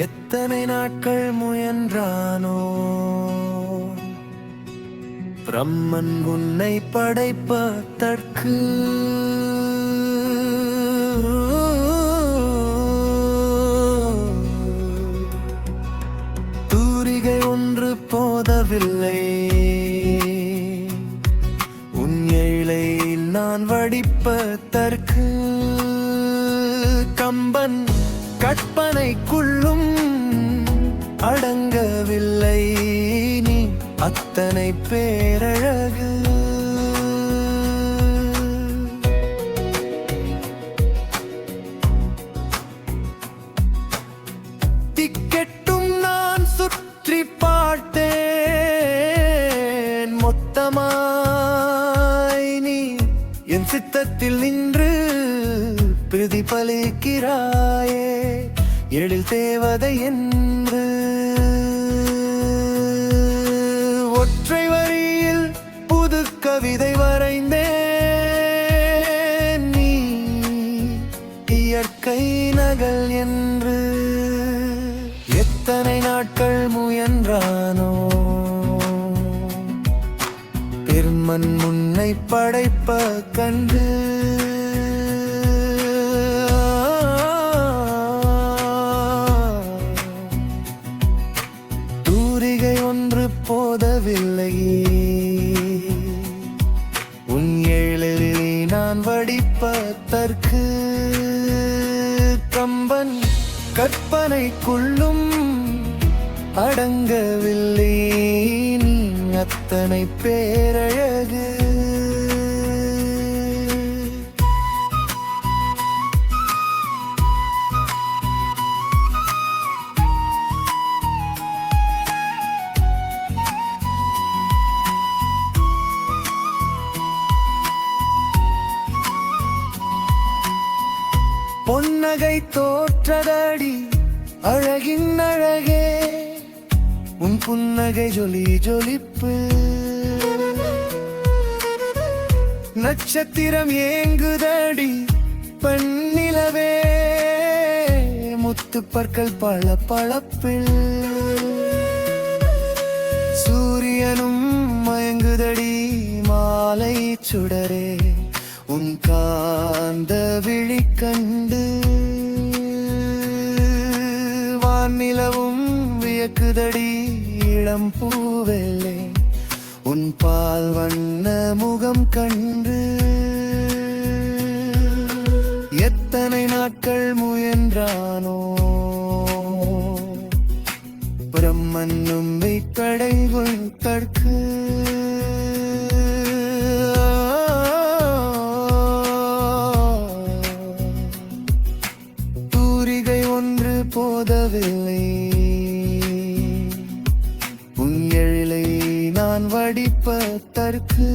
எத்தனை நாட்கள் முயன்றானோ பிரம்மன் உன்னை படைப்பதற்கு. தூரிகை ஒன்று போதவில்லை உன் எழில் நான் வடிப்பதற்கு. கம்பன் கற்பனைக்குள்ளும் அடங்கவில்லை நீ அத்தனை பேரழகு. திக்கெட்டும் நான் சுற்றி பார்த்தேன் மொத்தமாய் நீ என் சித்தத்தில் நின்று பிரதிபலிக்கிறாயே எழில் தேவதை என்று. ஒற்றை வரியில் புது கவிதை வரைந்தேன் நீ இயற்கை நகல் என்று. எத்தனை நாட்கள் முயன்றானோ பெருமன் முன்னை படைப்ப கண்டு. போதவில்லை உன் எழிலில் நான் வடிப்பதற்கு. கம்பன் கற்பனைக்குள்ளும் அடங்கவில்லை நீ அத்தனை பேரழகு. பொன்னகை தோற்றதடி அழகின் அழகே உன் புன்னகை ஜொலி ஜொலிப்பு. நட்சத்திரம் ஏங்குதடி பெண்ணிலவே முத்து பற்கள் பல பழப்பில். சூரியனும் மயங்குதடி மாலை சுடரே உன் காந்த விழி கண்டு. வானிலவும் வியக்குதடி இளம் பூவேலே உன் பால் வண்ண முகம் கண்டு. எத்தனை நாட்கள் முயன்றானோ பிரம்மன்னும் வைத்தடைவுள் தற்கு. போதவில்லை உன் எழிலை நான் வடிப்பதற்கு.